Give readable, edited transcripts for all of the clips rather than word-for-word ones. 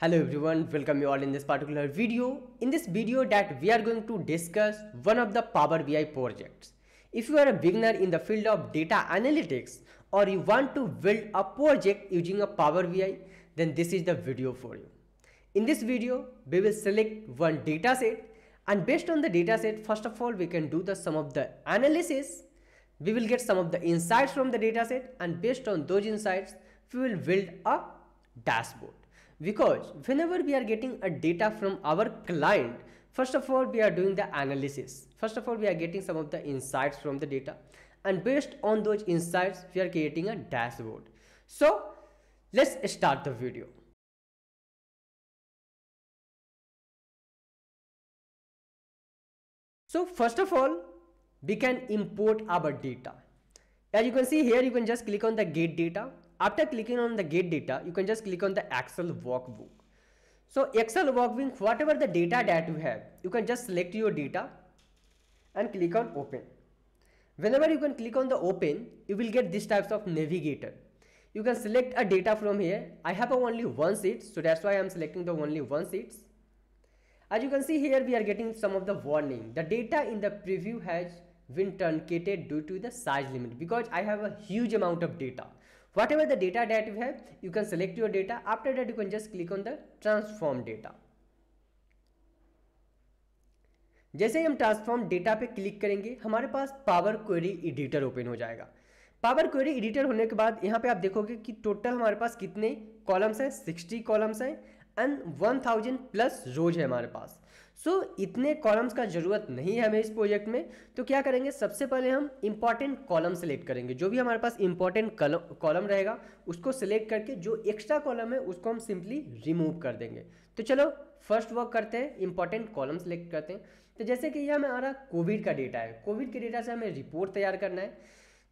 Hello everyone, welcome you all in this particular video. In this video that we are going to discuss one of the Power BI projects. If you are a beginner in the field of data analytics or you want to build a project using a Power BI, then this is the video for you. In this video, we will select one data set and based on the data set, first of all, we can do the some of the analysis. We will get some of the insights from the data set and based on those insights, we will build a dashboard. Because whenever we are getting a data from our client, first of all we are doing the analysis. First of all we are getting some of the insights from the data and based on those insights we are creating a dashboard. So let's start the video. So first of all we can import our data. As you can see here, you can just click on the get data. After clicking on the get data, you can just click on the Excel workbook. So Excel workbook, whatever the data that you have, you can just select your data and click on open. Whenever you can click on the open, you will get this types of navigator. You can select a data from here. I have only one sheet, so that's why I am selecting the only one sheet. As you can see here, we are getting some of the warning. The data in the preview has been truncated due to the size limit because I have a huge amount of data. Whatever the data that you have, you can select your data. After that, you can just click on the transform data. जैसे ही हम transform data पे click करेंगे हमारे पास power query editor open हो जाएगा. Power query editor होने के बाद यहाँ पे आप देखोगे कि टोटल हमारे पास कितने कॉलम्स हैं, 60 कॉलम्स हैं एंड 1000 प्लस रोज है हमारे पास. सो इतने कॉलम्स का जरूरत नहीं है हमें इस प्रोजेक्ट में. तो क्या करेंगे, सबसे पहले हम इंपॉर्टेंट कॉलम सेलेक्ट करेंगे. जो भी हमारे पास इंपॉर्टेंट कॉलम रहेगा उसको सिलेक्ट करके जो एक्स्ट्रा कॉलम है उसको हम सिंपली रिमूव कर देंगे. तो चलो फर्स्ट वर्क करते हैं, इंपॉर्टेंट कॉलम सेलेक्ट करते हैं. तो जैसे कि ये हमारा कोविड का डेटा है, कोविड के डेटा से हमें रिपोर्ट तैयार करना है.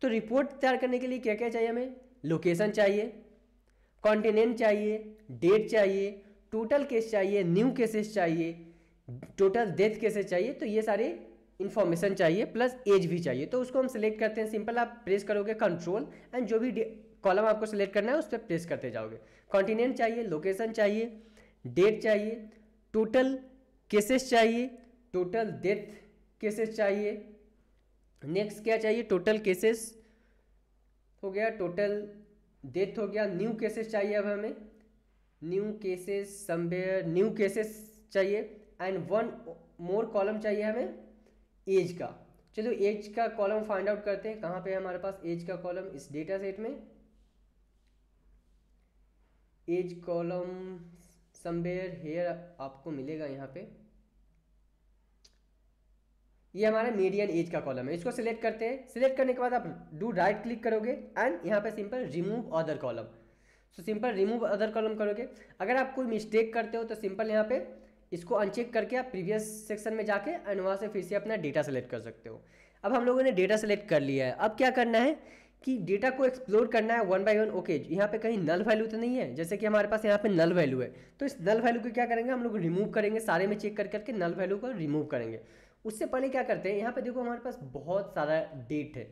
तो रिपोर्ट तैयार करने के लिए क्या क्या चाहिए हमें, लोकेशन चाहिए, कॉन्टिनेंट चाहिए, डेट चाहिए, टोटल केस चाहिए, न्यू केसेस चाहिए, टोटल डेथ केसेस चाहिए. तो ये सारे इन्फॉर्मेशन चाहिए प्लस एज भी चाहिए. तो उसको हम सिलेक्ट करते हैं. सिंपल आप प्रेस करोगे कंट्रोल एंड जो भी कॉलम आपको सिलेक्ट करना है उस पर प्रेस करते जाओगे. कॉन्टिनेंट चाहिए, लोकेशन चाहिए, डेट चाहिए, टोटल केसेस चाहिए, टोटल डेथ केसेस चाहिए. नेक्स्ट क्या चाहिए, टोटल केसेस हो गया, टोटल डेथ हो गया, न्यू केसेस चाहिए. अब हमें new cases somewhere, new cases चाहिए एंड वन मोर कॉलम चाहिए हमें एज का. चलो एज का कॉलम फाइंड आउट करते हैं. कहाँ पे है हमारे पास एज का कॉलम, इस डेटा सेट में एज कॉलम समवेयर हेयर आपको मिलेगा. यहाँ पे ये हमारा मीडियन एज का कॉलम है. इसको सिलेक्ट करते हैं. सिलेक्ट करने के बाद आप डू राइट क्लिक करोगे एंड यहाँ पे simple remove other column. So simple remove other column करोगे. अगर आप कोई मिस्टेक करते हो तो सिंपल यहाँ पे इसको अनचेक करके आप प्रीवियस सेक्शन में जाके एंड वहाँ से फिर से अपना डेटा सेलेक्ट कर सकते हो. अब हम लोगों ने डेटा सेलेक्ट कर लिया है. अब क्या करना है कि डेटा को एक्सप्लोर करना है वन बाय वन. ओके, यहाँ पे कहीं नल वैल्यू तो नहीं है, जैसे कि हमारे पास यहाँ पे नल वैल्यू है. तो इस नल वैल्यू को क्या करेंगे, हम लोग रिमूव करेंगे. सारे में चेक कर करके नल वैल्यू को रिमूव करेंगे. उससे पहले क्या करते हैं, यहाँ पे देखो हमारे पास बहुत सारा डेट है.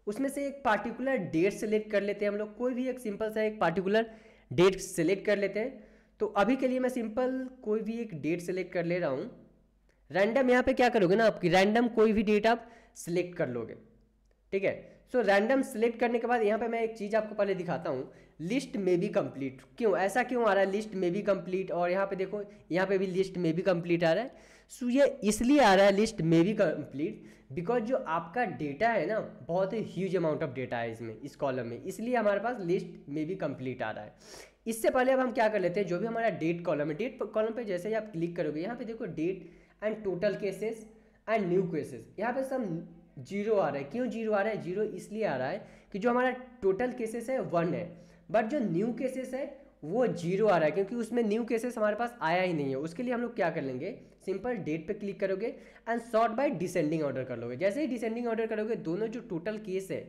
उसमें से एक पार्टिकुलर डेट सेलेक्ट कर लेते हैं हम लोग. कोई भी एक सिंपल सा एक पार्टिकुलर डेट सेलेक्ट कर लेते हैं. तो अभी के लिए मैं सिंपल कोई भी एक डेट सेलेक्ट कर ले रहा हूँ. रैंडम यहाँ पे क्या करोगे ना, आपकी रैंडम कोई भी डेट आप सिलेक्ट कर लोगे. ठीक है. सो रैंडम सिलेक्ट करने के बाद यहाँ पे मैं एक चीज़ आपको पहले दिखाता हूँ. लिस्ट में भी कंप्लीट, क्यों ऐसा क्यों आ रहा है, लिस्ट में भी कंप्लीट. और यहाँ पे देखो यहाँ पे भी लिस्ट में भी कंप्लीट आ रहा है. सो ये इसलिए आ रहा है लिस्ट में भी कंप्लीट बिकॉज जो आपका डेटा है ना, बहुत ही ह्यूज अमाउंट ऑफ डेटा है इसमें, इस कॉलम में, इसलिए हमारे पास लिस्ट में भी कंप्लीट आ रहा है. इससे पहले अब हम क्या कर लेते हैं, जो भी हमारा डेट कॉलम है, डेट कॉलम पे जैसे ही आप क्लिक करोगे यहाँ पे देखो date and total cases and new cases. यहाँ पे सब जीरो आ रहा है. क्यों जीरो आ रहा है, जीरो इसलिए आ रहा है कि जो हमारा टोटल केसेस है 1 है, बट जो न्यू केसेस है वो जीरो आ रहा है क्योंकि उसमें न्यू केसेस हमारे पास आया ही नहीं है. उसके लिए हम लोग क्या कर लेंगे, सिंपल डेट पे क्लिक करोगे and sort by descending order कर लोगे. जैसे ही डिसेंडिंग ऑर्डर करोगे दोनों जो टोटल केस है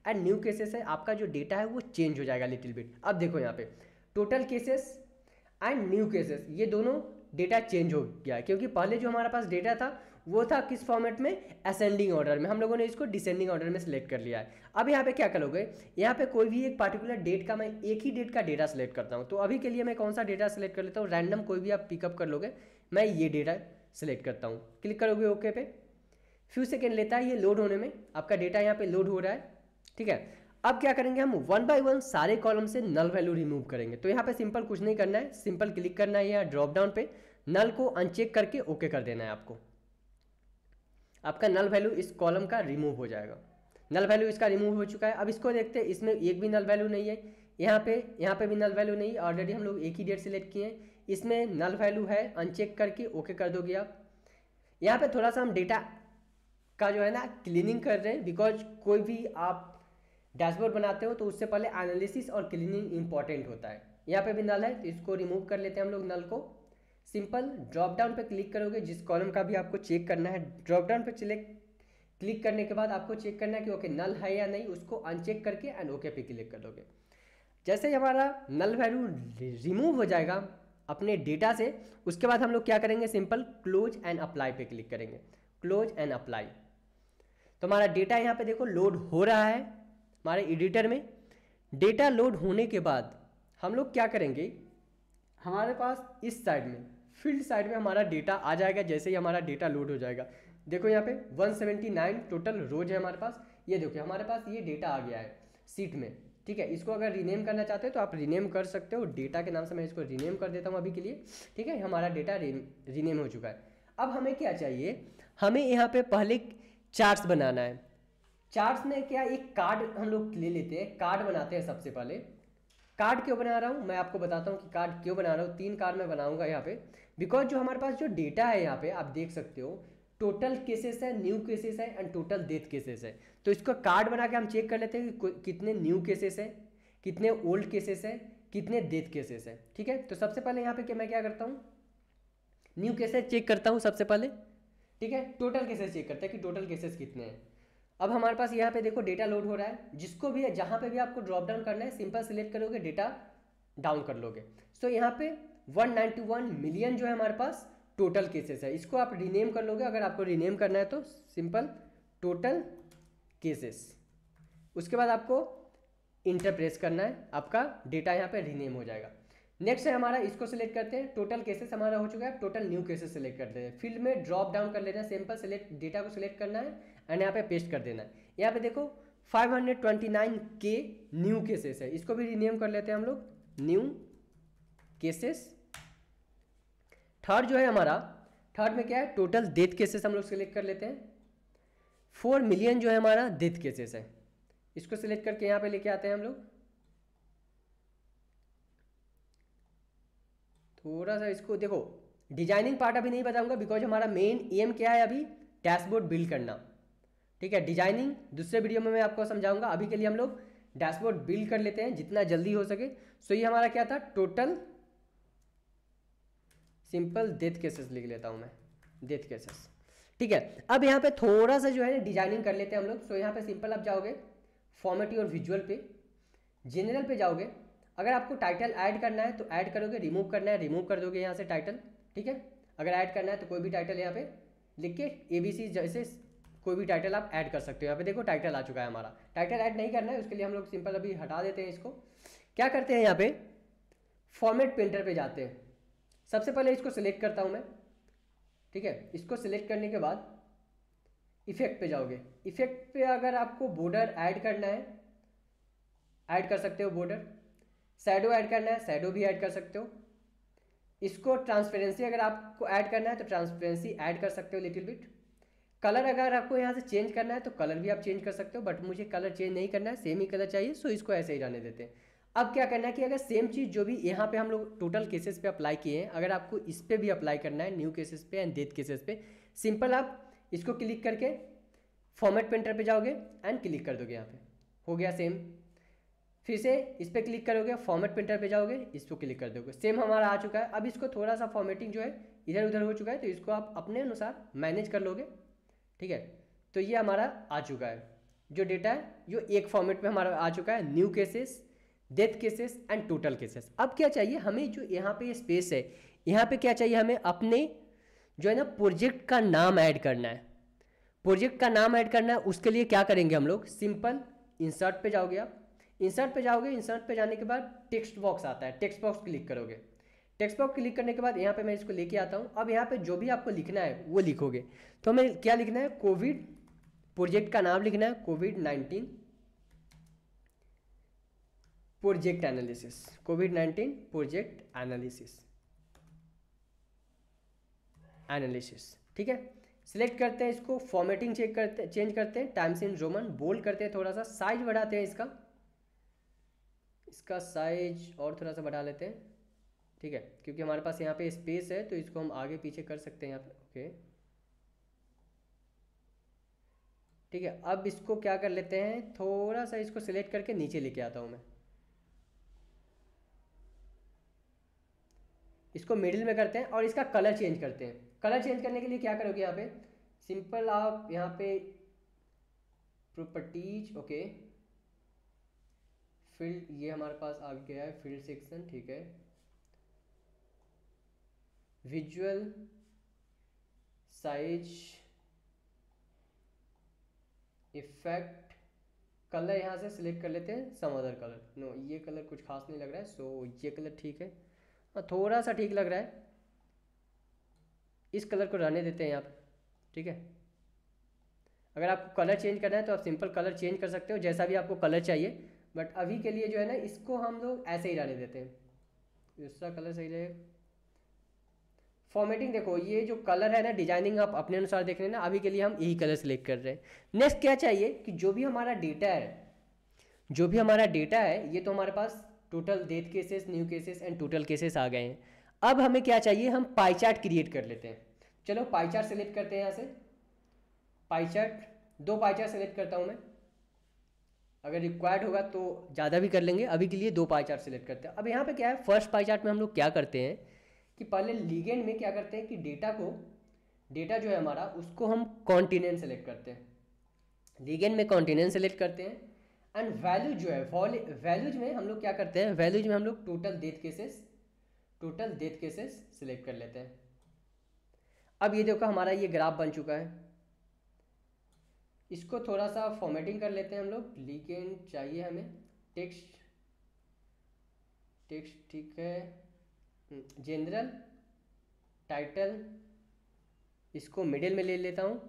एंड न्यू केसेस है, आपका जो डेटा है वो चेंज हो जाएगा लिटिल बिट. अब देखो यहाँ पे total cases and new cases ये दोनों डेटा चेंज हो गया है क्योंकि पहले जो हमारे पास डेटा था वो था किस फॉर्मेट में, असेंडिंग ऑर्डर में। हम लोगों ने इसको डिसेंडिंग ऑर्डर में सिलेक्ट कर लिया है। अब यहाँ पे क्या करोगे, यहाँ पे कोई भी एक पार्टिकुलर डेट का, मैं एक ही डेट का डेटा सेलेक्ट करता हूँ। तो अभी के लिए मैं कौन सा डेटा सेलेक्ट कर लेता हूँ, रैंडम कोई भी आप पिकअप कर लोगे, मैं ये डेटा सेलेक्ट करता हूँ। क्लिक करोगे ओके पे, फ्यू सेकेंड लेता है ये लोड होने में, आपका डेटा यहाँ पे लोड हो रहा है। ठीक है, अब क्या करेंगे हम, 1 बाय 1 सारे कॉलम से नल वैल्यू रिमूव करेंगे। तो यहाँ पे सिंपल कुछ नहीं करना है, सिंपल क्लिक करना है यहाँ ड्रॉप डाउन पे, नल को अनचेक करके ओके कर देना है आपको। आपका नल वैल्यू इस कॉलम का रिमूव हो जाएगा। नल वैल्यू इसका रिमूव हो चुका है। अब इसको देखते हैं, इसमें एक भी नल वैल्यू नहीं है, यहाँ पे भी नल वैल्यू नहीं, ऑलरेडी हम लोग एक ही डेट सिलेक्ट किए हैं। इसमें नल वैल्यू है, अनचेक करके ओके कर दोगे आप। यहाँ पे थोड़ा सा हम डेटा का जो है ना क्लीनिंग कर रहे हैं, बिकॉज कोई भी आप डैशबोर्ड बनाते हो तो उससे पहले एनालिसिस और क्लीनिंग इंपॉर्टेंट होता है। यहाँ पे भी नल है तो इसको रिमूव कर लेते हैं हम लोग नल को। सिंपल ड्रॉप डाउन पे क्लिक करोगे, जिस कॉलम का भी आपको चेक करना है, ड्रॉप डाउन पे क्लिक करने के बाद आपको चेक करना है कि ओके नल है या नहीं, उसको अनचेक करके एंड ओके पे क्लिक कर दोगे। जैसे ही हमारा नल वैल्यू रिमूव हो जाएगा अपने डेटा से, उसके बाद हम लोग क्या करेंगे, सिंपल क्लोज एंड अप्लाई पे क्लिक करेंगे, क्लोज एंड अप्लाई। तो हमारा डेटा यहाँ पे देखो लोड हो रहा है हमारे एडिटर में। डेटा लोड होने के बाद हम लोग क्या करेंगे, हमारे पास इस साइड में फील्ड साइड में हमारा डेटा आ जाएगा। जैसे ही हमारा डेटा लोड हो जाएगा, देखो यहाँ पे 179 टोटल रोज है हमारे पास। ये देखो हमारे पास ये डेटा आ गया है सीट में। ठीक है, इसको अगर रीनेम करना चाहते हो तो आप रीनेम कर सकते हो, डेटा के नाम से मैं इसको रीनेम कर देता हूँ अभी के लिए। ठीक है, हमारा डेटा रीनेम हो चुका है। अब हमें क्या चाहिए, हमें यहाँ पे पहले चार्ट्स बनाना है। चार्ट्स में क्या, एक कार्ड हम लोग ले लेते हैं, कार्ड बनाते हैं सबसे पहले। कार्ड क्यों बना रहा हूँ मैं आपको बताता हूँ कि कार्ड क्यों बना रहा हूँ। 3 कार्ड मैं बनाऊंगा यहाँ पे, बिकॉज जो हमारे पास जो डेटा है यहाँ पे आप देख सकते हो, टोटल केसेस है, न्यू केसेस है एंड टोटल डेथ केसेस है। तो इसको कार्ड बना के हम चेक कर लेते हैं कि कितने न्यू केसेस है, कितने ओल्ड केसेस है, कितने डेथ केसेस है। ठीक है, तो सबसे पहले यहाँ पे मैं क्या करता हूँ, न्यू केसेस चेक करता हूँ सबसे पहले। ठीक है, टोटल केसेस चेक करते हैं कि टोटल केसेस कितने हैं। अब हमारे पास यहाँ पे देखो डेटा लोड हो रहा है, जिसको भी है जहाँ पे भी आपको ड्रॉप डाउन करना है, सिंपल सिलेक्ट करोगे, डेटा डाउन कर लोगे। सो यहाँ पे 191 मिलियन जो है हमारे पास टोटल केसेस है। इसको आप रीनेम कर लोगे, अगर आपको रीनेम करना है तो सिंपल टोटल केसेस, उसके बाद आपको इंटर प्रेस करना है, आपका डेटा यहाँ पे रीनेम हो जाएगा। नेक्स्ट है हमारा, इसको सिलेक्ट करते हैं, टोटल केसेस हमारा हो चुका है, टोटल न्यू केसेस सिलेक्ट करते हैं। फील्ड में ड्रॉप डाउन कर लेना है, सिंपल सिलेक्ट डेटा को सिलेक्ट करना है एंड यहाँ पे पेस्ट कर देना है। यहाँ पे देखो 529 के न्यू केसेस है, इसको भी रीनेम कर लेते हैं हम लोग, न्यू केसेस। थर्ड जो है हमारा, थर्ड में क्या है, टोटल डेथ केसेस हम लोग सिलेक्ट कर लेते हैं। 4 मिलियन जो है हमारा डेथ केसेस है, इसको सिलेक्ट करके यहाँ पे लेके आते हैं हम लोग। थोड़ा सा इसको देखो, डिजाइनिंग पार्ट अभी नहीं बताऊंगा, बिकॉज हमारा मेन एम क्या है अभी, डैशबोर्ड बिल्ड करना। ठीक है, डिजाइनिंग दूसरे वीडियो में मैं आपको समझाऊंगा। अभी के लिए हम लोग डैशबोर्ड बिल्ड कर लेते हैं जितना जल्दी हो सके। सो ये हमारा क्या था, टोटल सिंपल डेथ केसेस लिख लेता हूं मैं, डेथ केसेस। ठीक है, अब यहाँ पे थोड़ा सा जो है डिजाइनिंग कर लेते हैं हम लोग। सो यहाँ पे सिंपल आप जाओगे फॉर्मेट और विजुअल पे, जनरल पे जाओगे। अगर आपको टाइटल ऐड करना है तो ऐड करोगे, रिमूव करना है रिमूव कर दोगे यहाँ से टाइटल। ठीक है, अगर ऐड करना है तो कोई भी टाइटल यहाँ पे लिख के ABC जैसे कोई भी टाइटल आप ऐड कर सकते हो। यहाँ पे देखो टाइटल आ चुका है हमारा। टाइटल ऐड नहीं करना है, उसके लिए हम लोग सिंपल अभी हटा देते हैं इसको। क्या करते हैं, यहाँ पे फॉर्मेट पेंटर पे जाते हैं। सबसे पहले इसको सिलेक्ट करता हूँ मैं। ठीक है, इसको सिलेक्ट करने के बाद इफेक्ट पे जाओगे। इफेक्ट पे अगर आपको बॉर्डर ऐड करना है, ऐड कर सकते हो बॉर्डर। शैडो ऐड करना है, शैडो भी ऐड कर सकते हो। इसको ट्रांसपेरेंसी अगर आपको ऐड करना है तो ट्रांसपेरेंसी ऐड कर सकते हो लिटिल बिट। कलर अगर आपको यहाँ से चेंज करना है तो कलर भी आप चेंज कर सकते हो, बट मुझे कलर चेंज नहीं करना है, सेम ही कलर चाहिए। सो इसको ऐसे ही रहने देते हैं। अब क्या करना है कि अगर सेम चीज़ जो भी यहाँ पे हम लोग टोटल केसेस पे अप्लाई किए हैं, अगर आपको इस पर भी अप्लाई करना है, न्यू केसेस पे एंड डेथ केसेस पे, सिंपल आप इसको क्लिक करके फॉर्मेट पेंटर पे जाओगे एंड क्लिक कर दोगे। यहाँ पे हो गया सेम। फिर से इस पर क्लिक करोगे, फॉर्मेट प्रिंटर पे जाओगे, इसको क्लिक कर दोगे, सेम हमारा आ चुका है। अब इसको थोड़ा सा फॉर्मेटिंग जो है इधर उधर हो चुका है, तो इसको आप अपने अनुसार मैनेज कर लोगे। ठीक है, तो ये हमारा आ चुका है जो डेटा है, जो एक फॉर्मेट में हमारा आ चुका है, new cases, death cases and total cases. अब क्या चाहिए हमें, जो यहाँ पे स्पेस है, यहाँ पे क्या चाहिए हमें, अपने जो है ना प्रोजेक्ट का नाम ऐड करना है। प्रोजेक्ट का नाम ऐड करना है, उसके लिए क्या करेंगे हम लोग, सिंपल इंसर्ट पे जाओगे आप, इंसर्ट पे जाओगे, इंसर्ट पे जाने के बाद टेक्स्ट बॉक्स आता है, टेक्स्ट बॉक्स क्लिक करोगे। टेक्स्ट बॉक्स क्लिक करने के बाद यहाँ पे मैं इसको लेके आता हूँ। अब यहाँ पे जो भी आपको लिखना है वो लिखोगे। तो हमें क्या लिखना है, कोविड, प्रोजेक्ट का नाम लिखना है कोविड-19 प्रोजेक्ट एनालिसिस, कोविड-19 प्रोजेक्ट एनालिसिस, ठीक है। सिलेक्ट करते हैं इसको, फॉर्मेटिंग चेंज करते हैं, टाइम्स इन रोमन, बोल्ड करते हैं, थोड़ा सा साइज बढ़ाते हैं इसका साइज और थोड़ा सा बढ़ा लेते हैं, ठीक है, क्योंकि हमारे पास यहाँ पे स्पेस है तो इसको हम आगे पीछे कर सकते हैं यहाँ पे, ओके, ठीक है। अब इसको क्या कर लेते हैं, थोड़ा सा इसको सिलेक्ट करके नीचे लेके आता हूँ मैं, इसको मिडिल में करते हैं और इसका कलर चेंज करते हैं। कलर चेंज करने के लिए क्या करोगे, यहाँ पे सिंपल आप यहाँ पे प्रॉपर्टीज, ओके, फील्ड, ये हमारे पास आ गया है फील्ड सेक्शन, ठीक है, विजुअल साइज, इफेक्ट, कलर यहाँ से सिलेक्ट कर लेते हैं, सम अदर कलर, नो ये कलर कुछ खास नहीं लग रहा है, सो ये कलर ठीक है, थोड़ा सा ठीक लग रहा है, इस कलर को रहने देते हैं यहाँ पे, ठीक है। अगर आपको कलर चेंज करना है तो आप सिंपल कलर चेंज कर सकते हो, जैसा भी आपको कलर चाहिए, बट अभी के लिए जो है ना इसको हम लोग ऐसे ही रहने देते हैं, दूसरा कलर सही रहेगा। फॉर्मेटिंग देखो, ये जो कलर है ना, डिजाइनिंग आप अपने अनुसार देख रहे हैं ना, अभी के लिए हम यही कलर सेलेक्ट कर रहे हैं। नेक्स्ट क्या चाहिए कि जो भी हमारा डेटा है, ये तो हमारे पास total death cases, new cases and total cases आ गए हैं। अब हमें क्या चाहिए, हम पाई चार्ट क्रिएट कर लेते हैं। चलो पाई चार्ट सेलेक्ट करते हैं, यहाँ से pie chart, 2 pie chart select करता हूँ मैं, अगर रिक्वायर्ड होगा तो ज़्यादा भी कर लेंगे, अभी के लिए 2 पाई चार्ट सेलेक्ट करते हैं। अब यहाँ पे क्या है, फर्स्ट पाई चार्ट में हम लोग क्या करते हैं कि पहले लीगेंड में क्या करते हैं कि डेटा जो है हमारा, उसको हम कॉन्टिनेंट सेलेक्ट करते हैं, लीगेंड में कॉन्टिनेंट सेलेक्ट करते हैं। एंड वैल्यू जो है, वैल्यूज में हम लोग क्या करते हैं, वैल्यूज में हम लोग टोटल डेथ केसेस सिलेक्ट कर लेते हैं। अब ये देखो हमारा ये ग्राफ बन चुका है, इसको थोड़ा सा फॉर्मेटिंग कर लेते हैं हम लोग, लीगेंड चाहिए हमें, टेक्स्ट, ठीक है, जनरल, टाइटल, इसको मिडिल में ले लेता हूँ,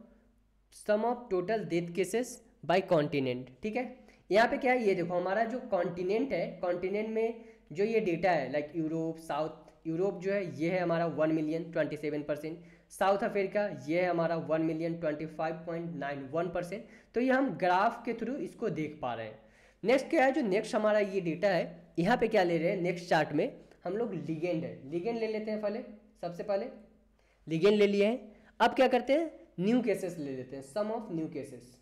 sum of total death cases by continent, ठीक है। यहाँ पे क्या है, ये देखो हमारा जो कॉन्टिनेंट है, कॉन्टिनेंट में जो ये डेटा है, लाइक यूरोप, साउथ यूरोप जो है ये है हमारा 1,027%, साउथ अफ्रीका ये है हमारा 1,025.91%। तो ये हम ग्राफ के थ्रू इसको देख पा रहे हैं। नेक्स्ट क्या है, जो नेक्स्ट हमारा ये डेटा है, यहाँ पे क्या ले रहे हैं, नेक्स्ट चार्ट में हम लोग लीगेंड है, लीगेंड ले लेते हैं पहले, सबसे पहले लीगेंड ले लिए हैं। अब क्या करते हैं, न्यू केसेस ले लेते हैं, sum of new cases.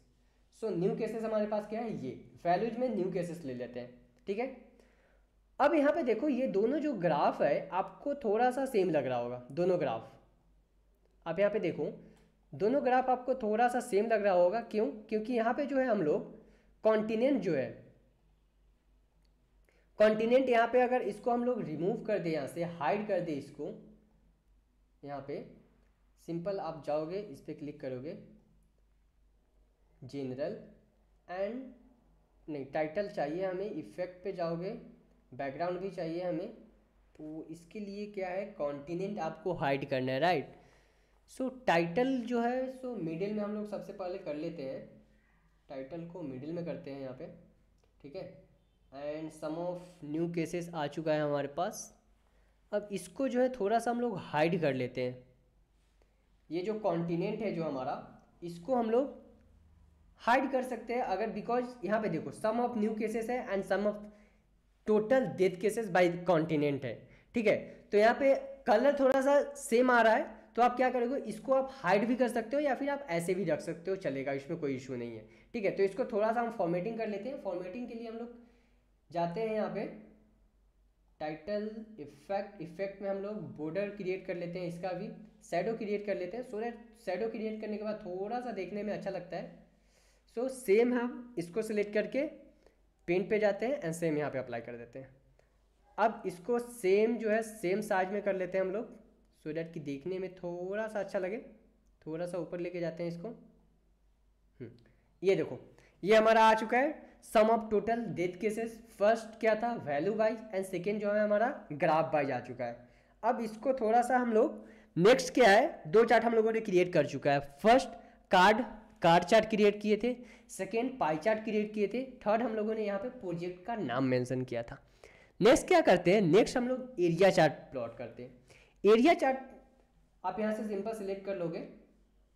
So new cases हमारे पास क्या है, ये वैल्यूज में न्यू केसेस ले लेते हैं, ठीक है। अब यहाँ पे देखो ये दोनों जो ग्राफ है आपको थोड़ा सा सेम लग रहा होगा, दोनों ग्राफ, आप यहाँ पे देखो दोनों ग्राफ आपको थोड़ा सा सेम लग रहा होगा, क्यों, क्योंकि यहाँ पे जो है हम लोग कॉन्टिनेंट जो है, कॉन्टिनेंट यहाँ पे अगर इसको हम लोग रिमूव कर दे, यहाँ से हाइड कर दे इसको, यहाँ पे सिंपल आप जाओगे, इस पर क्लिक करोगे, जनरल एंड नहीं, टाइटल चाहिए हमें, इफेक्ट पे जाओगे, बैकग्राउंड भी चाहिए हमें, तो इसके लिए क्या है, कॉन्टिनेंट आपको हाइड करना है, राइट। सो टाइटल जो है, सो मिडिल में हम लोग सबसे पहले कर लेते हैं, टाइटल को मिडिल में करते हैं यहाँ पे, ठीक है। And sum of new cases आ चुका है हमारे पास। अब इसको जो है थोड़ा सा हम लोग हाइड कर लेते हैं, ये जो कॉन्टिनेंट है जो हमारा, इसको हम लोग हाइड कर सकते हैं अगर, बिकॉज यहाँ पे देखो सम ऑफ न्यू केसेस है and sum of total death cases by continent है, ठीक है। तो यहाँ पे कलर थोड़ा सा सेम आ रहा है, तो आप क्या करोगे, इसको आप हाइड भी कर सकते हो या फिर आप ऐसे भी रख सकते हो, चलेगा, इसमें कोई इशू नहीं है, ठीक है। तो इसको थोड़ा सा हम फॉर्मेटिंग कर लेते हैं। फॉर्मेटिंग के लिए हम लोग जाते हैं यहाँ पे टाइटल, इफेक्ट में हम लोग बॉर्डर क्रिएट कर लेते हैं, इसका भी शैडो क्रिएट कर लेते हैं, सो दैट शैडो क्रिएट करने के बाद थोड़ा सा देखने में अच्छा लगता है। सो सेम हम इसको सिलेक्ट करके पेंट पे जाते हैं एंड सेम यहाँ पे अप्लाई कर देते हैं। अब इसको सेम जो है सेम साइज में कर लेते हैं हम लोग, सो डैट कि देखने में थोड़ा सा अच्छा लगे। थोड़ा सा ऊपर लेके जाते हैं इसको। ये देखो, ये हमारा आ चुका है sum of total death cases. First क्या था, वैल्यू वाइज, एंड सेकेंड जो है हमारा ग्राफ वाइज आ चुका है। अब इसको थोड़ा सा हम लोग नेक्स्ट क्या है, दो चार्ट हम लोगों ने क्रिएट कर चुका है। फर्स्ट कार्ड चार्ट क्रिएट किए थे, सेकेंड पाई चार्ट क्रिएट किए थे, थर्ड हम लोगों ने यहाँ पे प्रोजेक्ट का नाम मेंशन किया था। नेक्स्ट क्या करते हैं, नेक्स्ट हम लोग एरिया चार्ट प्लॉट करते हैं। एरिया चार्ट आप यहाँ से सिंपल सिलेक्ट कर लोगे,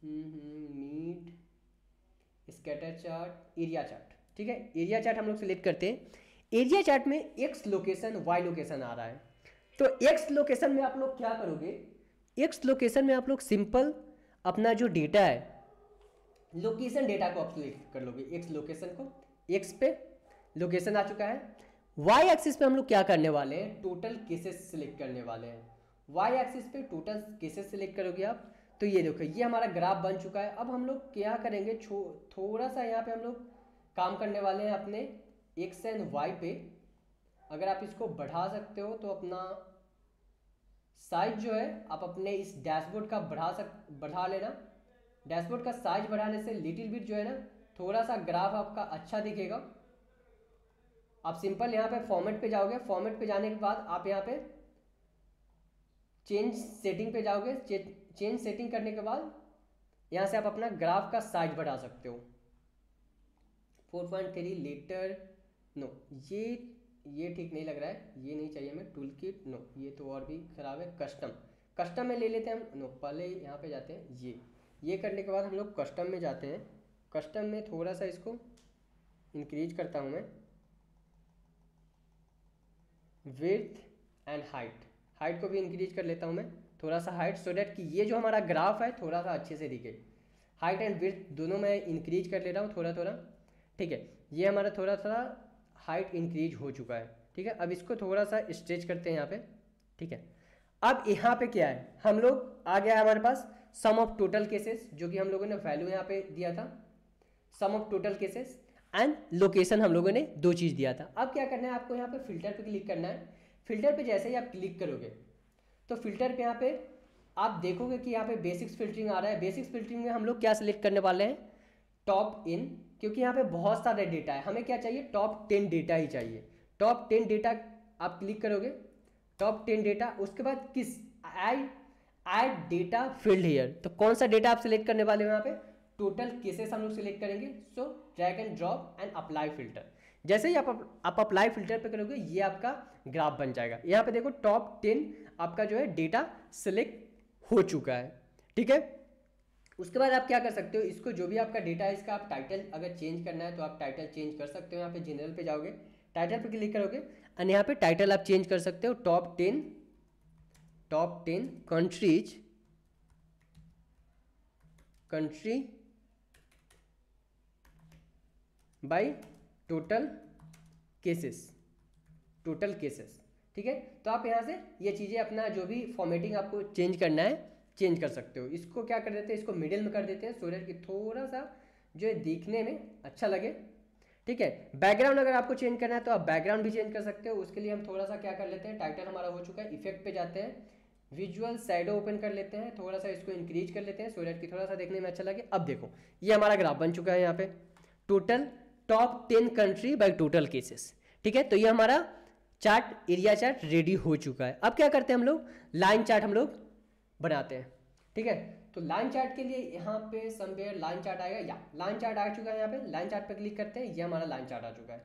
मीट स्कैटर चार्ट, एरिया चार्ट, ठीक है। एरिया चार्ट हम लोग सिलेक्ट करते हैं। एरिया चार्ट में एक्स लोकेशन वाई लोकेशन आ रहा है, तो एक्स लोकेशन में आप लोग क्या करोगे, एक्स लोकेशन में आप लोग सिंपल अपना जो डेटा है, लोकेशन डेटा को आप सिलेक्ट कर लोगे। एक्स लोकेशन को, एक्स पे लोकेशन आ चुका है। वाई एक्सिस पे हम लोग क्या करने वाले हैं, टोटल केसेस सिलेक्ट करने वाले हैं। वाई एक्सिस पे टोटल केसेस सिलेक्ट करोगे आप, तो ये देखो ये हमारा ग्राफ बन चुका है। अब हम लोग क्या करेंगे, थोड़ा सा यहाँ पे हम लोग काम करने वाले हैं अपने एक्स एंड वाई पे। अगर आप इसको बढ़ा सकते हो तो अपना साइज जो है आप अपने इस डैशबोर्ड का बढ़ा लेना। डैशबोर्ड का साइज बढ़ाने से लिटिल बिट जो है ना, थोड़ा सा ग्राफ आपका अच्छा दिखेगा। आप सिंपल यहाँ पे फॉर्मेट पे जाओगे, फॉर्मेट पे जाने के बाद आप यहाँ पे चेंज सेटिंग पे जाओगे। चेंज सेटिंग करने के बाद यहाँ से आप अपना ग्राफ का साइज बढ़ा सकते हो। 4.3 लीटर, नो ये ठीक नहीं लग रहा है, ये नहीं चाहिए हमें। टूल किट, नो ये तो और भी ख़राब है। कस्टम में ले लेते हैं हम। नो, पहले यहाँ पे जाते हैं, ये करने के बाद हम लोग कस्टम में जाते हैं। कस्टम में थोड़ा सा इसको इंक्रीज करता हूँ मैं, विड्थ एंड हाइट को भी इंक्रीज कर लेता हूँ मैं थोड़ा सा हाइट, सो डैट कि ये जो हमारा ग्राफ है थोड़ा सा अच्छे से दिखे। हाइट एंड विड्थ दोनों मैं इंक्रीज कर ले रहा हूँ थोड़ा थोड़ा, ठीक है। ये हमारा थोड़ा थोड़ा हाइट इंक्रीज हो चुका है, ठीक है। अब इसको थोड़ा सा स्ट्रेच करते हैं यहाँ पे, ठीक है। अब यहाँ पे क्या है, हम लोग आ गया है हमारे पास सम ऑफ टोटल केसेस, जो कि हम लोगों ने वैल्यू यहाँ पे दिया था, sum of total cases and location हम लोगों ने दो चीज़ दिया था। अब क्या करना है आपको, यहाँ पे फिल्टर पे क्लिक करना है। फिल्टर पे जैसे ही आप क्लिक करोगे तो फिल्टर पे यहाँ पे आप देखोगे कि यहाँ पे बेसिक्स फिल्टरिंग आ रहा है। बेसिक्स फिल्टरिंग में हम लोग क्या सिलेक्ट करने वाले हैं, टॉप इन, क्योंकि यहाँ पे बहुत सारा डेटा है, हमें क्या चाहिए, टॉप 10 डेटा ही चाहिए। टॉप 10 डेटा आप क्लिक करोगे, टॉप 10 डेटा, उसके बाद किस ऐड डेटा फील्ड हियर, तो कौन सा डेटा आप सिलेक्ट करने वाले हो, यहाँ पे टोटल केसेस हम लोग सिलेक्ट करेंगे। So drag and drop and apply filter, जैसे ही आप अप्लाई फिल्टर पे करोगे ये आपका ग्राफ बन जाएगा। यहाँ पे देखो टॉप 10 आपका जो है डेटा सिलेक्ट हो चुका है, ठीक है। उसके बाद आप क्या कर सकते हो, इसको जो भी आपका डेटा है इसका आप टाइटल अगर चेंज करना है तो आप टाइटल चेंज कर सकते हो। यहाँ पे जनरल पे जाओगे, टाइटल पे क्लिक करोगे और यहाँ पे टाइटल आप चेंज कर सकते हो, top 10 country by total cases, ठीक है। तो आप यहाँ से ये चीज़ें अपना जो भी फॉर्मेटिंग आपको चेंज करना है चेंज कर सकते हो। इसको क्या कर देते हैं, इसको मिडिल में कर देते हैं सो दैट कि थोड़ा सा जो है दिखने में अच्छा लगे, ठीक है। बैकग्राउंड अगर आपको चेंज करना है तो आप बैकग्राउंड भी चेंज कर सकते हो। उसके लिए हम थोड़ा सा क्या कर लेते हैं, टाइटल हमारा हो चुका है, इफेक्ट पे जाते हैं, विजुअल शैडो ओपन कर लेते हैं, थोड़ा सा इसको इंक्रीज कर लेते हैं सो दैट कि थोड़ा सा देखने में अच्छा लगे। अब देखो ये हमारा ग्राफ बन चुका है, यहाँ पे total top 10 country by total cases, ठीक है। तो ये हमारा चार्ट, एरिया चार्ट रेडी हो चुका है। अब क्या करते हैं हम लोग, लाइन चार्ट हम लोग बनाते हैं, ठीक है। तो लाइन चार्ट के लिए यहाँ पे समवेयर लाइन चार्ट आएगा, या लाइन चार्ट आ चुका है। यहाँ पे लाइन चार्ट पे क्लिक करते हैं, ये हमारा लाइन चार्ट आ चुका है।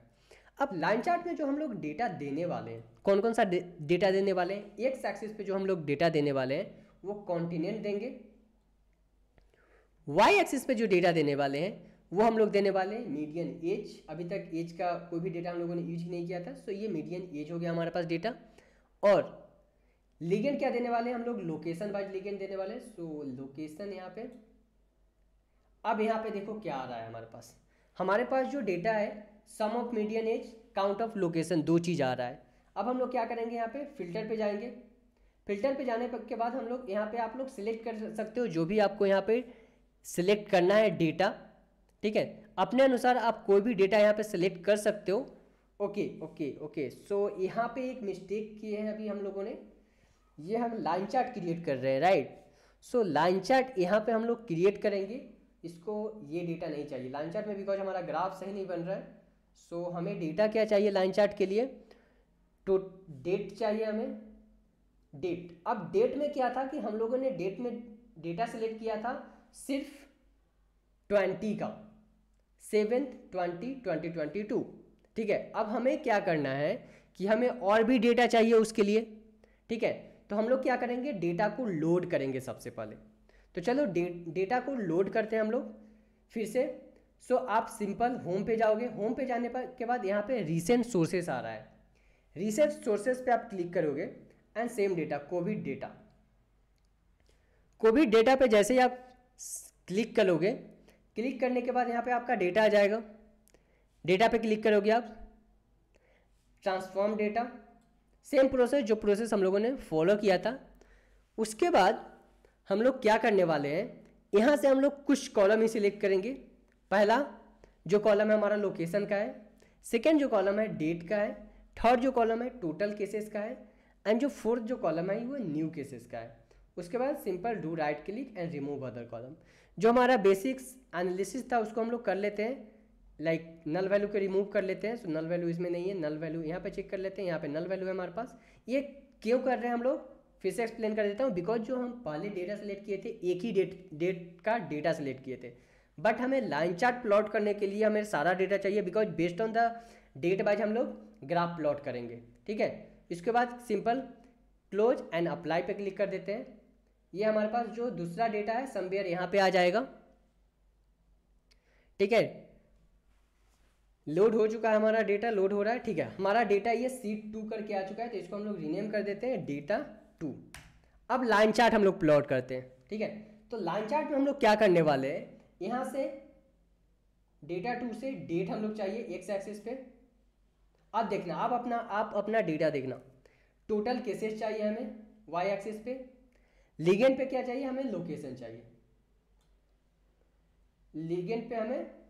अब लाइन चार्ट में जो हम लोग डेटा देने वाले हैं, कौन कौन सा डेटा देने वाले हैं, एक्स एक्सिस पे जो हम लोग डेटा देने वाले हैं वो कॉन्टिनेंट देंगे। वाई एक्सिस पे जो डेटा देने वाले हैं वो हम लोग देने वाले हैं मीडियन एज। अभी तक एज का कोई भी डेटा हम लोगों ने यूज नहीं किया था, सो ये मीडियन एज हो गया हमारे पास डेटा। और लीगेंड क्या देने वाले हैं हम लोग, लोकेशन वाइज लीगेंड देने वाले हैं। सो लोकेशन यहाँ पे, अब यहाँ पे देखो क्या आ रहा है हमारे पास जो डेटा है sum of median age, count of location, दो चीज़ आ रहा है। अब हम लोग क्या करेंगे, यहाँ पे फिल्टर पे जाएंगे। फिल्टर पे जाने के बाद हम लोग यहाँ पे आप लोग सिलेक्ट कर सकते हो जो भी आपको यहाँ पे सिलेक्ट करना है डेटा, ठीक है। अपने अनुसार आप कोई भी डेटा यहाँ पे सिलेक्ट कर सकते हो। ओके। सो यहाँ पे एक मिस्टेक की है अभी हम लोगों ने, ये हम लाइन चार्ट क्रिएट कर रहे हैं, राइट। सो लाइन चार्ट यहाँ पे हम लोग क्रिएट करेंगे। इसको ये डेटा नहीं चाहिए लाइन चार्ट में, बिकॉज हमारा ग्राफ सही नहीं बन रहा है। सो हमें डेटा क्या चाहिए लाइन चार्ट के लिए, तो डेट चाहिए हमें, डेट। अब डेट में क्या था कि हम लोगों ने डेट में डेटा सेलेक्ट किया था सिर्फ 20 का, 7/20/2022, ठीक है। अब हमें क्या करना है कि हमें और भी डेटा चाहिए उसके लिए, ठीक है। तो हम लोग क्या करेंगे, डेटा को लोड करेंगे सबसे पहले। तो चलो डेटा को लोड करते हैं हम लोग फिर से। सो आप सिंपल होम पे जाओगे, होम पे जाने पर के बाद यहाँ पे रिसेंट सोर्सेस आ रहा है, रिसेंट सोर्सेस पे आप क्लिक करोगे and same data Covid data. Covid data पे जैसे ही आप क्लिक करोगे, क्लिक करने के बाद यहाँ पे आपका डेटा आ जाएगा। डेटा पे क्लिक करोगे आप, ट्रांसफॉर्म डेटा, सेम प्रोसेस जो प्रोसेस हम लोगों ने फॉलो किया था। उसके बाद हम लोग क्या करने वाले हैं, यहाँ से हम लोग कुछ कॉलम ही सिलेक्ट करेंगे। पहला जो कॉलम है हमारा लोकेशन का है, सेकेंड जो कॉलम है डेट का है, थर्ड जो कॉलम है टोटल केसेस का है, एंड जो फोर्थ जो कॉलम है वो न्यू केसेस का है। उसके बाद simple do right click and remove other column. जो हमारा बेसिक्स एनालिसिस था उसको हम लोग कर लेते हैं, लाइक नल वैल्यू को रिमूव कर लेते हैं। सो नल वैल्यू इसमें नहीं है, नल वैल्यू यहाँ पे चेक कर लेते हैं, यहाँ पे नल वैल्यू है हमारे पास। ये क्यों कर रहे हैं हम लोग, फिर से एक्सप्लेन कर देता हूँ। बिकॉज जो हम पहले डेटा सेलेक्ट किए थे एक ही डेट का डेटा सेलेक्ट किए थे, बट हमें लाइन चार्ट प्लॉट करने के लिए हमें सारा डेटा चाहिए, because based on the date wise हम लोग ग्राफ प्लॉट करेंगे, ठीक है। इसके बाद सिंपल क्लोज एंड अप्लाई पे क्लिक कर देते हैं। ये हमारे पास जो दूसरा डेटा है समवेयर यहाँ पे आ जाएगा, ठीक है। लोड हो चुका है हमारा डेटा, लोड हो रहा है, ठीक है। हमारा डेटा ये शीट 2 करके आ चुका है, तो इसको हम लोग रीनेम कर देते हैं डेटा 2। अब लाइन चार्ट हम लोग प्लॉट करते हैं, ठीक है। तो लाइन चार्ट में हम लोग क्या करने वाले हैं, यहाँ से डेटा 2 से डेट हम लोग चाहिए एक्स एक्सिस पे। अब देखना, आप अपना डेटा देखना। टोटल केसेस चाहिए हमें वाई एक्सिस पे, लीगेंड पे क्या चाहिए हमें, लोकेशन चाहिए। लीगेंड पे हमें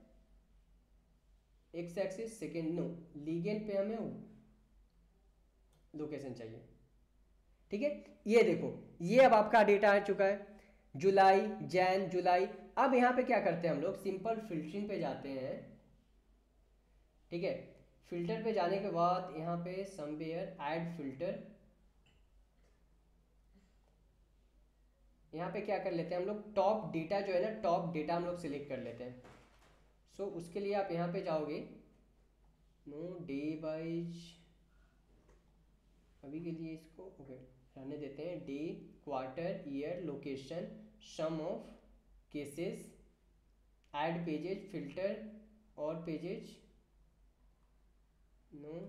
X axis, second no, legend पे हमें लोकेशन चाहिए, ठीक है। ये देखो, ये अब आपका डेटा आ चुका है, जुलाई, जैन, जुलाई। अब यहाँ पे क्या करते हैं हम लोग, सिंपल फिल्टरिंग पे जाते हैं, ठीक है। फिल्टर पे जाने के बाद यहाँ पे समवेयर ऐड फिल्टर, यहाँ पे क्या कर लेते हैं हम लोग, टॉप डेटा जो है ना, टॉप डेटा हम लोग सिलेक्ट कर लेते हैं। सो उसके लिए आप यहाँ पे जाओगे, नो डे वाइज, अभी के लिए इसको ओके रहने देते हैं, day, quarter, year, location, sum of cases, add pages, filter और पेजेज, नो,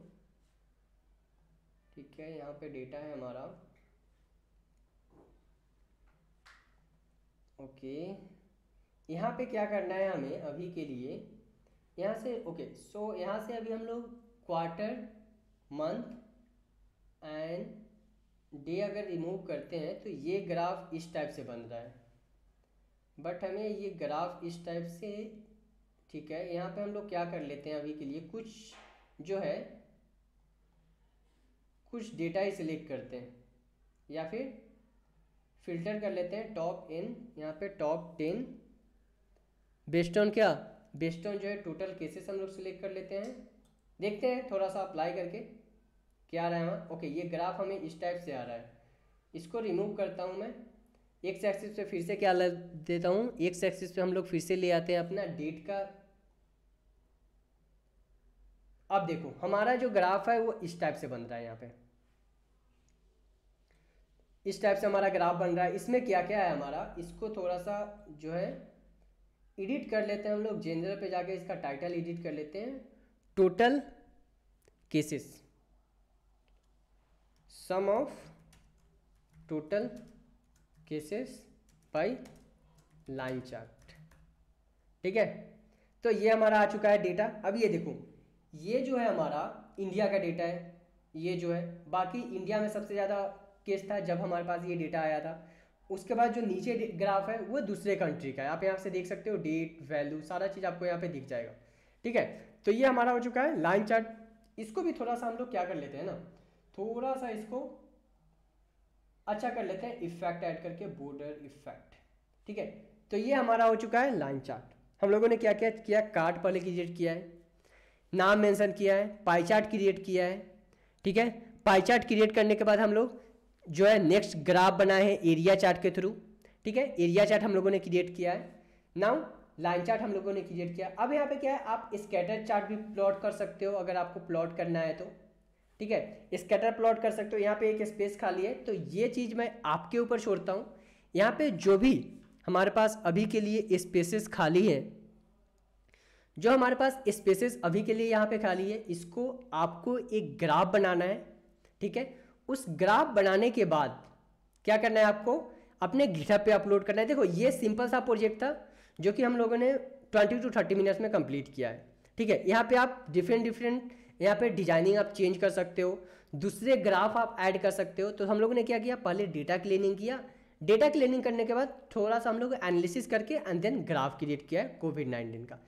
ठीक है। यहाँ पे डेटा है हमारा, ओके। यहाँ पे क्या करना है हमें अभी के लिए, यहाँ से ओके। सो यहाँ से अभी हम लोग क्वार्टर, मंथ एंड डे अगर रिमूव करते हैं तो ये ग्राफ इस टाइप से बन रहा है, बट हमें ये ग्राफ इस टाइप से, ठीक है। यहाँ पे हम लोग क्या कर लेते हैं अभी के लिए, कुछ जो है कुछ डेटा ही सिलेक्ट करते हैं, या फिर फिल्टर कर लेते हैं टॉप इन, यहाँ पे टॉप 10 बेस्ड ऑन क्या, बेस्ड ऑन जो है टोटल केसेस हम लोग सिलेक्ट कर लेते हैं। देखते हैं थोड़ा सा अप्लाई करके क्या आ रहा है हमारा, ओके। ये ग्राफ हमें इस टाइप से आ रहा है, इसको रिमूव करता हूँ मैं। एक्स एक्सिस पे फिर से क्या लग देता हूँ, एक्स एक्सिस पे हम लोग फिर से ले आते हैं अपना डेट का। अब देखो हमारा जो ग्राफ है वो इस टाइप से बन रहा है, यहाँ पे इस टाइप से हमारा ग्राफ बन रहा है। इसमें क्या क्या है हमारा, इसको थोड़ा सा जो है एडिट कर लेते हैं हम लोग, जनरल पे जाके इसका टाइटल एडिट कर लेते हैं, total cases, sum of total cases by line chart, ठीक है। तो ये हमारा आ चुका है डेटा। अब ये देखो, ये जो है हमारा इंडिया का डेटा है, ये जो है बाकी इंडिया में सबसे ज़्यादा केस था जब हमारे पास ये डेटा आया था। उसके बाद जो नीचे ग्राफ है वो दूसरे कंट्री का है, आप यहाँ से देख सकते हो, डेट, वैल्यू, सारा चीज़ आपको यहाँ पे दिख जाएगा, ठीक है। तो ये हमारा हो चुका है लाइन चार्ट। इसको भी थोड़ा सा हम लोग क्या कर लेते हैं ना, थोड़ा सा इसको अच्छा कर लेते हैं इफेक्ट ऐड करके, बॉर्डर इफेक्ट। ठीक है, तो ये हमारा हो चुका है लाइन चार्ट। हम लोगों ने क्या क्या किया, कार्ड पहले क्रिएट किया है, नाम मेंशन किया है, पाई चार्ट क्रिएट किया है। ठीक है, पाई चार्ट क्रिएट करने के बाद हम लोग जो है नेक्स्ट ग्राफ बनाए हैं एरिया चार्ट के थ्रू। ठीक है, एरिया चार्ट हम लोगों ने क्रिएट किया है। नाउ लाइन चार्ट हम लोगों ने क्रिएट किया। अब यहाँ पे क्या है, आप स्कैटर चार्ट भी प्लॉट कर सकते हो अगर आपको प्लॉट करना है तो। ठीक है, स्कैटर प्लॉट कर सकते हो। यहाँ पे एक स्पेस खाली है, तो ये चीज़ मैं आपके ऊपर छोड़ता हूँ। यहाँ पे जो भी हमारे पास अभी के लिए स्पेसेस खाली है, जो हमारे पास स्पेसेस अभी के लिए यहाँ पे खाली है, इसको आपको एक ग्राफ बनाना है। ठीक है, उस ग्राफ बनाने के बाद क्या करना है, आपको अपने गिटहब पे अपलोड करना है। देखो ये सिंपल सा प्रोजेक्ट था जो कि हम लोगों ने 20 to 30 मिनट्स में कंप्लीट किया है। ठीक है, यहाँ पे आप डिफरेंट यहाँ पे डिजाइनिंग आप चेंज कर सकते हो, दूसरे ग्राफ आप ऐड कर सकते हो। तो हम लोगों ने क्या किया, पहले डेटा क्लीनिंग किया, डेटा क्लीनिंग करने के बाद थोड़ा सा हम लोग एनालिसिस करके एंड देन ग्राफ क्रिएट किया है कोविड-19 का।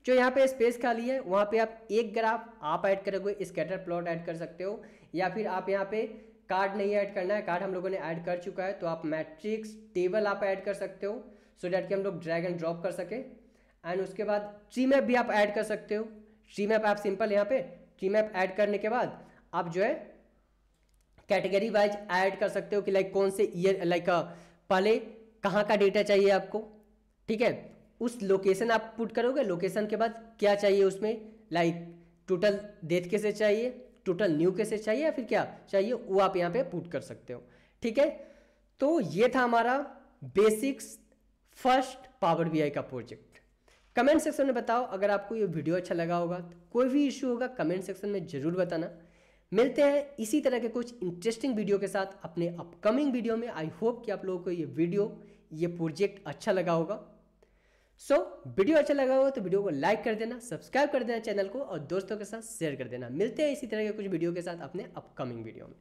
जो यहाँ पे स्पेस खाली है वहाँ पे आप एक ग्राफ आप ऐड करोगे, स्कैटर प्लॉट ऐड कर सकते हो, या फिर आप यहाँ पे कार्ड नहीं ऐड करना है, कार्ड हम लोगों ने ऐड कर चुका है, तो आप मैट्रिक्स टेबल आप ऐड कर सकते हो सो डैट कि हम लोग ड्रैग एंड ड्रॉप कर सके। एंड उसके बाद ट्री मैप भी आप ऐड कर सकते हो। ट्री मैप आप सिंपल यहाँ पे ट्री मैप ऐड करने के बाद आप जो है कैटेगरी वाइज ऐड कर सकते हो कि लाइक कौन से ईयर, लाइक पहले कहाँ का डेटा चाहिए आपको। ठीक है, उस लोकेशन आप पुट करोगे, लोकेशन के बाद क्या चाहिए उसमें, लाइक टोटल डेथ केसेस चाहिए, टोटल न्यू केसेस चाहिए, या फिर क्या चाहिए वो आप यहाँ पे पुट कर सकते हो। ठीक है, तो ये था हमारा बेसिक्स फर्स्ट पावर बीआई का प्रोजेक्ट। कमेंट सेक्शन में बताओ अगर आपको ये वीडियो अच्छा लगा होगा, तो कोई भी इशू होगा कमेंट सेक्शन में जरूर बताना। मिलते हैं इसी तरह के कुछ इंटरेस्टिंग वीडियो के साथ अपने अपकमिंग वीडियो में। आई होप कि आप लोगों को ये वीडियो, ये प्रोजेक्ट अच्छा लगा होगा। वीडियो अच्छा लगा होगा तो वीडियो को लाइक कर देना, सब्सक्राइब कर देना चैनल को, और दोस्तों के साथ शेयर कर देना। मिलते हैं इसी तरह के कुछ वीडियो के साथ अपने अपकमिंग वीडियो में।